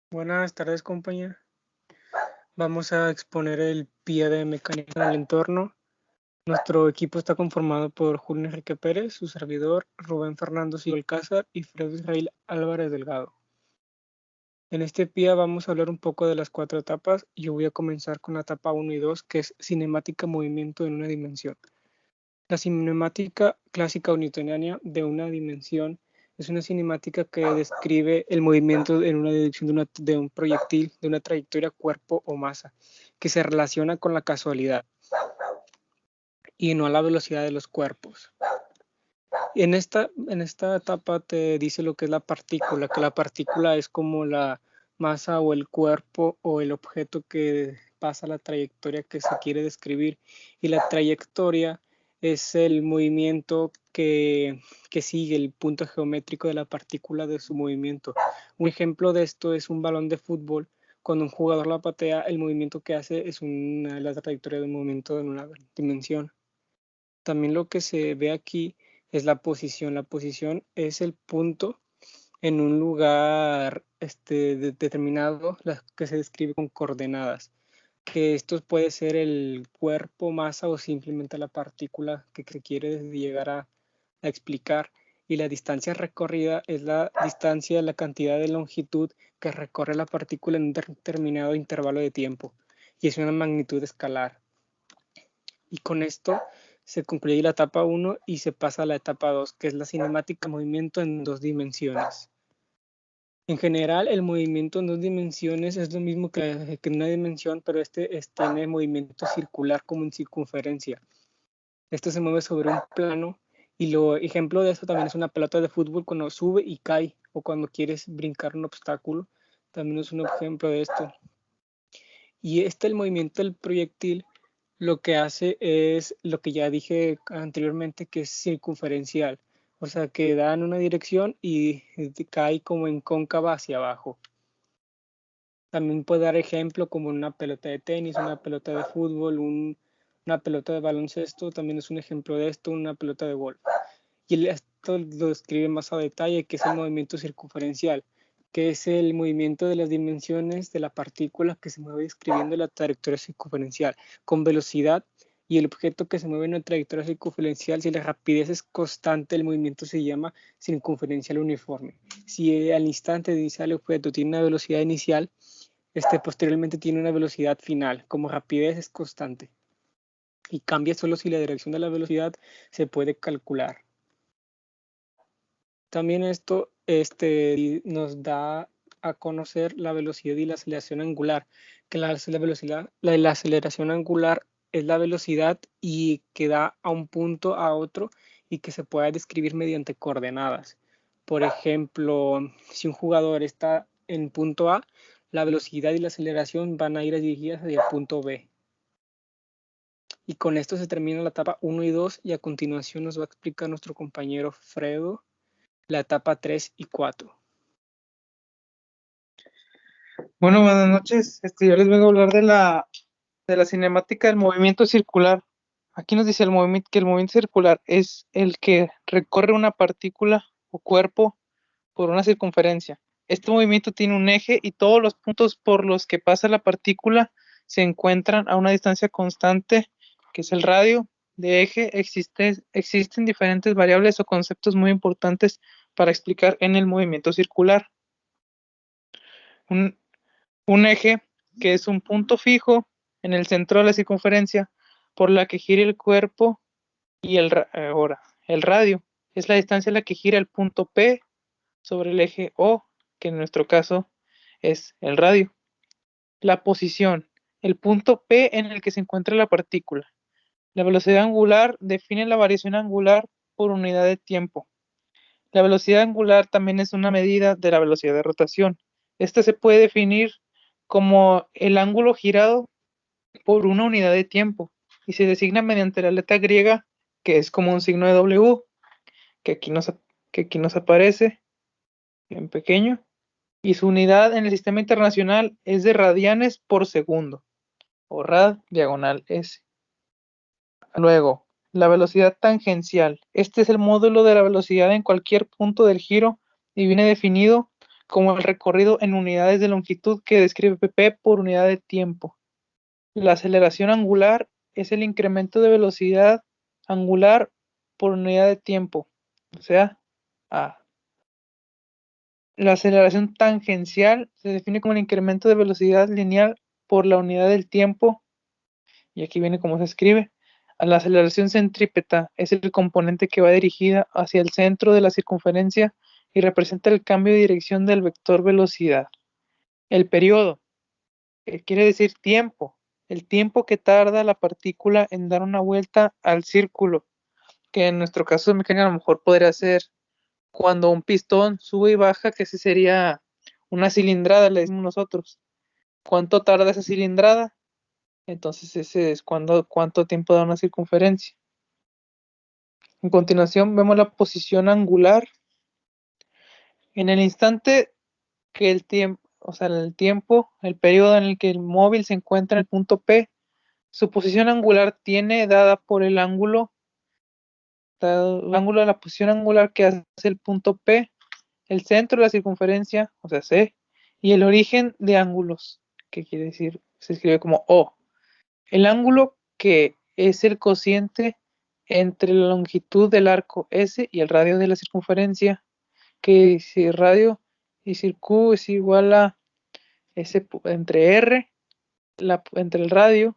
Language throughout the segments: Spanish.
Buenas tardes, compañía. Vamos a exponer el PIA de mecánica en el entorno. Nuestro equipo está conformado por Julio Enrique Pérez, su servidor, Rubén Fernando Silva Alcázar y Fred Israel Álvarez Delgado. En este PIA vamos a hablar un poco de las 4 etapas. Yo voy a comenzar con la etapa 1 y 2, que es cinemática movimiento en una dimensión. La cinemática clásica o newtoniana de una dimensión es una cinemática que describe el movimiento en una dirección de un proyectil, de una trayectoria, cuerpo o masa, que se relaciona con la casualidad y no a la velocidad de los cuerpos. En esta etapa te dice lo que es la partícula, que la partícula es como la masa o el cuerpo o el objeto que pasa la trayectoria que se quiere describir, y la trayectoria es el movimiento que sigue el punto geométrico de la partícula de su movimiento. Un ejemplo de esto es un balón de fútbol. Cuando un jugador la patea, el movimiento que hace es la trayectoria de un movimiento en una dimensión. También lo que se ve aquí es la posición. La posición es el punto en un lugar determinado, que se describe con coordenadas, que esto puede ser el cuerpo, masa o simplemente la partícula que se quiere llegar a explicar. Y la distancia recorrida es la distancia, la cantidad de longitud que recorre la partícula en un determinado intervalo de tiempo, y es una magnitud escalar. Y con esto se concluye la etapa 1 y se pasa a la etapa 2, que es la cinemática movimiento en 2 dimensiones. En general, el movimiento en 2 dimensiones es lo mismo que en una dimensión, pero tiene movimiento circular como en circunferencia. Esto se mueve sobre un plano, y lo ejemplo de esto también es una pelota de fútbol cuando sube y cae, o cuando quieres brincar un obstáculo, también es un ejemplo de esto. Y el movimiento del proyectil lo que hace es lo que ya dije anteriormente, que es circunferencial, o sea, que da en una dirección y cae como en cóncava hacia abajo. También puede dar ejemplo como una pelota de tenis, una pelota de fútbol, una pelota de baloncesto, también es un ejemplo de esto, una pelota de golf. Y esto lo describe más a detalle, que es el movimiento circunferencial, que es el movimiento de las dimensiones de la partícula que se mueve describiendo la trayectoria circunferencial con velocidad, y el objeto que se mueve en una trayectoria circunferencial, si la rapidez es constante, el movimiento se llama circunferencial uniforme. Si al instante de iniciar el objeto tiene una velocidad inicial, posteriormente tiene una velocidad final, como rapidez es constante, y cambia solo si la dirección de la velocidad se puede calcular. También esto nos da a conocer la velocidad y la aceleración angular, que la aceleración angular es la velocidad y que da a un punto a otro y que se puede describir mediante coordenadas. Por ejemplo, si un jugador está en punto A, la velocidad y la aceleración van a ir dirigidas hacia el punto B. Y con esto se termina la etapa 1 y 2, y a continuación nos va a explicar nuestro compañero Fredo la etapa 3 y 4. Bueno, buenas noches. Yo les vengo a hablar de la cinemática del movimiento circular. Aquí nos dice que el movimiento circular es el que recorre una partícula o cuerpo por una circunferencia. Este movimiento tiene un eje y todos los puntos por los que pasa la partícula se encuentran a una distancia constante, que es el radio de eje. Existen diferentes variables o conceptos muy importantes para explicar en el movimiento circular. Un, un eje, que es un punto fijo en el centro de la circunferencia por la que gira el cuerpo, y el radio es la distancia a la que gira el punto P sobre el eje O, que en nuestro caso es el radio. La posición, el punto P en el que se encuentra la partícula. La velocidad angular define la variación angular por unidad de tiempo. La velocidad angular también es una medida de la velocidad de rotación. Esta se puede definir como el ángulo girado por una unidad de tiempo y se designa mediante la letra griega, que es como un signo de W, que aquí nos aparece en pequeño, y su unidad en el sistema internacional es de radianes por segundo, o rad diagonal S. Luego, la velocidad tangencial. Este es el módulo de la velocidad en cualquier punto del giro y viene definido como el recorrido en unidades de longitud que describe P por unidad de tiempo. La aceleración angular es el incremento de velocidad angular por unidad de tiempo, o sea, A. La aceleración tangencial se define como el incremento de velocidad lineal por la unidad del tiempo, y aquí viene cómo se escribe. La aceleración centrípeta es el componente que va dirigida hacia el centro de la circunferencia y representa el cambio de dirección del vector velocidad. El periodo quiere decir tiempo, el tiempo que tarda la partícula en dar una vuelta al círculo, que en nuestro caso de mecánica a lo mejor podría ser cuando un pistón sube y baja, que ese sería una cilindrada, le decimos nosotros. ¿Cuánto tarda esa cilindrada? Entonces ese es cuánto tiempo da una circunferencia. En continuación vemos la posición angular. En el instante que el tiempo, el periodo en el que el móvil se encuentra en el punto P, su posición angular tiene dada por el ángulo de la posición angular que hace el punto P, el centro de la circunferencia, o sea C, y el origen de ángulos, que quiere decir, se escribe como O. El ángulo que es el cociente entre la longitud del arco S y el radio de la circunferencia, que si radio y si Q es igual a S entre R, entre el radio,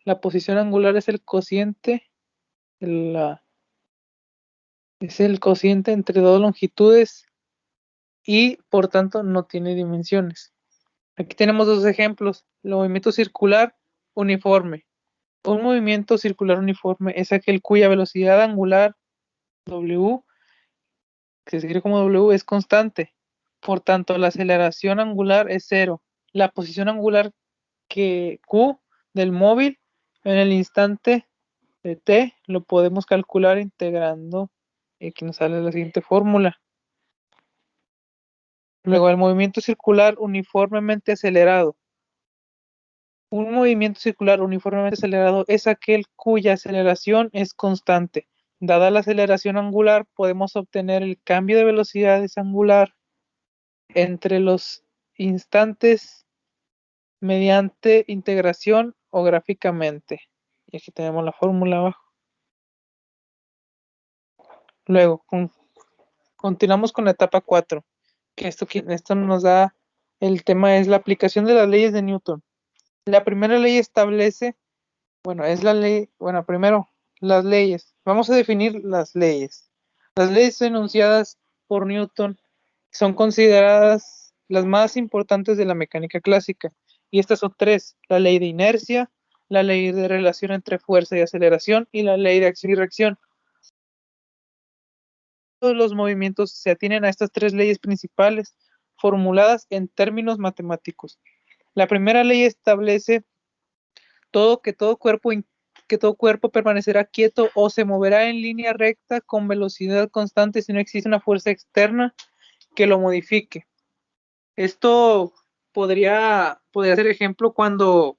la posición angular es el cociente, es el cociente entre dos longitudes y por tanto no tiene dimensiones. Aquí tenemos dos ejemplos. El movimiento circular uniforme. Un movimiento circular uniforme es aquel cuya velocidad angular W, que se escribe como W, es constante. Por tanto, la aceleración angular es cero. La posición angular Q del móvil en el instante de T lo podemos calcular integrando, aquí nos sale la siguiente fórmula. Luego, el movimiento circular uniformemente acelerado. Un movimiento circular uniformemente acelerado es aquel cuya aceleración es constante. Dada la aceleración angular, podemos obtener el cambio de velocidades angular entre los instantes mediante integración o gráficamente. Y aquí tenemos la fórmula abajo. Luego, continuamos con la etapa 4, que esto nos da, el tema es la aplicación de las leyes de Newton. La primera ley establece, primero, las leyes. Vamos a definir las leyes. Las leyes enunciadas por Newton son consideradas las más importantes de la mecánica clásica. Y estas son tres: la ley de inercia, la ley de relación entre fuerza y aceleración y la ley de acción y reacción. Todos los movimientos se atienen a estas tres leyes principales, formuladas en términos matemáticos. La primera ley establece que todo cuerpo permanecerá quieto o se moverá en línea recta con velocidad constante si no existe una fuerza externa que lo modifique. Esto podría ser ejemplo cuando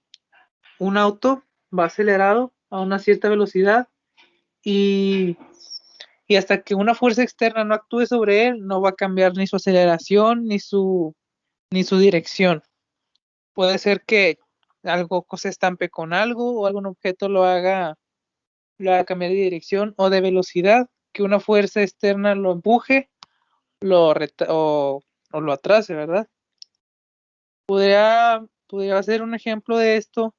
un auto va acelerado a una cierta velocidad y hasta que una fuerza externa no actúe sobre él, no va a cambiar ni su aceleración ni su dirección. Puede ser que algo se estampe con algo o algún objeto lo haga cambiar de dirección o de velocidad, que una fuerza externa lo empuje o lo atrase, ¿verdad? Podría ser un ejemplo de esto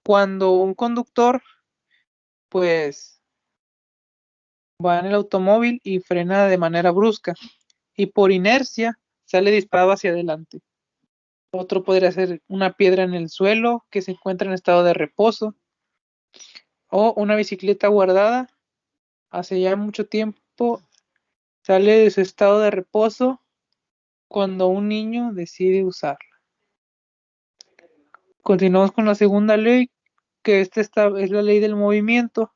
cuando un conductor pues va en el automóvil y frena de manera brusca y por inercia sale disparado hacia adelante. Otro podría ser una piedra en el suelo que se encuentra en estado de reposo, o una bicicleta guardada hace ya mucho tiempo sale de su estado de reposo cuando un niño decide usarla. Continuamos con la segunda ley, que es la ley del movimiento,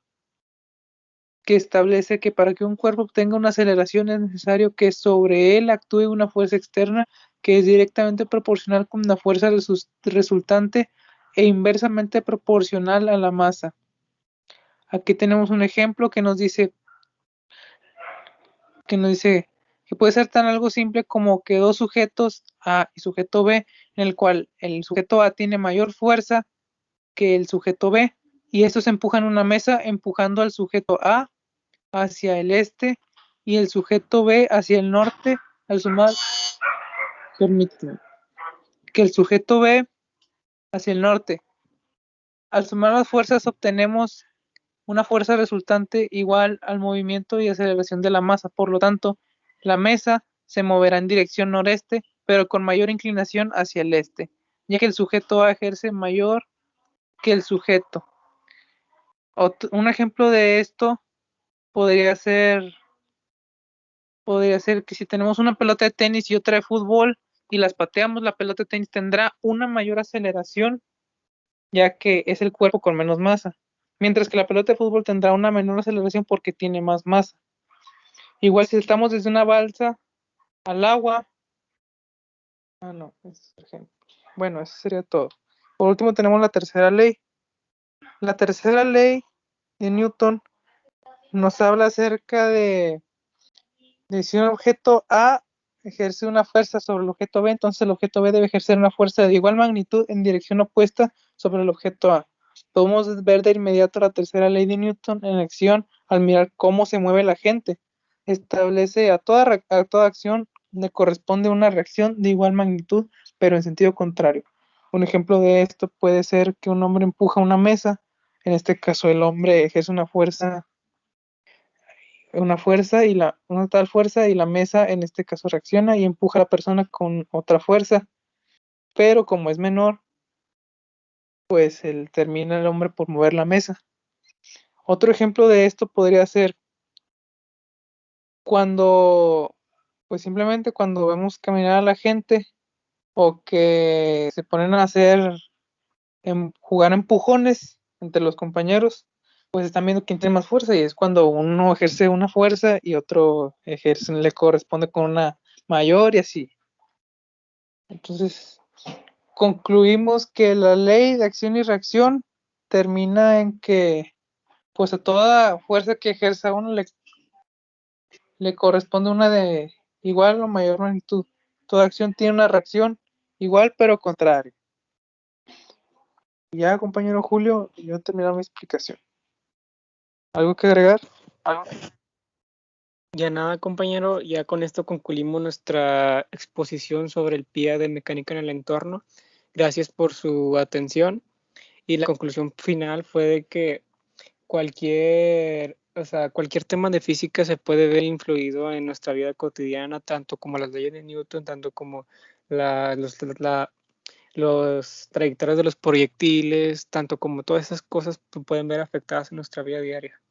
que establece que para que un cuerpo obtenga una aceleración es necesario que sobre él actúe una fuerza externa que es directamente proporcional con la fuerza resultante e inversamente proporcional a la masa. Aquí tenemos un ejemplo que nos dice que puede ser tan algo simple como que dos sujetos A y sujeto B, en el cual el sujeto A tiene mayor fuerza que el sujeto B, y estos empujan una mesa empujando al sujeto A hacia el este y el sujeto B hacia el norte. Al sumar, permíteme, que el sujeto B hacia el norte. Al sumar las fuerzas obtenemos una fuerza resultante igual al movimiento y aceleración de la masa. Por lo tanto, la mesa se moverá en dirección noreste, pero con mayor inclinación hacia el este, ya que el sujeto A ejerce mayor que el sujeto. Un ejemplo de esto podría ser que si tenemos una pelota de tenis y otra de fútbol y las pateamos, la pelota de tenis tendrá una mayor aceleración, ya que es el cuerpo con menos masa, mientras que la pelota de fútbol tendrá una menor aceleración porque tiene más masa. Igual si estamos desde una balsa al agua, no, es ejemplo. Bueno, eso sería todo. Por último tenemos la tercera ley. La tercera ley de Newton nos habla acerca de si un objeto A ejerce una fuerza sobre el objeto B, entonces el objeto B debe ejercer una fuerza de igual magnitud en dirección opuesta sobre el objeto A. Podemos ver de inmediato la tercera ley de Newton en acción al mirar cómo se mueve la gente. Establece a toda acción le corresponde una reacción de igual magnitud, pero en sentido contrario. Un ejemplo de esto puede ser que un hombre empuja una mesa, en este caso el hombre ejerce una fuerza una tal fuerza y la mesa en este caso reacciona y empuja a la persona con otra fuerza, pero como es menor, pues termina el hombre por mover la mesa. Otro ejemplo de esto podría ser cuando, pues simplemente cuando vemos caminar a la gente o que se ponen a jugar empujones entre los compañeros, pues están viendo quién tiene más fuerza y es cuando uno ejerce una fuerza y otro le corresponde con una mayor y así. Entonces, concluimos que la ley de acción y reacción termina en que, pues a toda fuerza que ejerza uno le corresponde una de igual o mayor magnitud. Toda acción tiene una reacción igual pero contraria. Ya, compañero Julio, yo he terminado mi explicación. ¿Algo que agregar? Ya nada, compañero, ya con esto concluimos nuestra exposición sobre el PIA de mecánica en el entorno. Gracias por su atención. Y la conclusión final fue de que cualquier tema de física se puede ver influido en nuestra vida cotidiana, tanto como las leyes de Newton, tanto como los trayectorias de los proyectiles, tanto como todas esas cosas se pueden ver afectadas en nuestra vida diaria.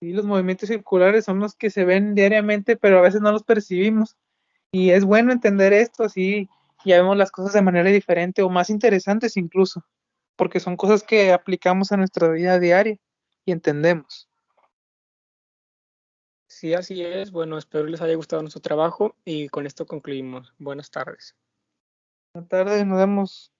Y los movimientos circulares son los que se ven diariamente, pero a veces no los percibimos. Y es bueno entender esto, así ya vemos las cosas de manera diferente o más interesantes incluso, porque son cosas que aplicamos a nuestra vida diaria y entendemos. Sí, así es. Bueno, espero les haya gustado nuestro trabajo y con esto concluimos. Buenas tardes. Buenas tardes, nos vemos.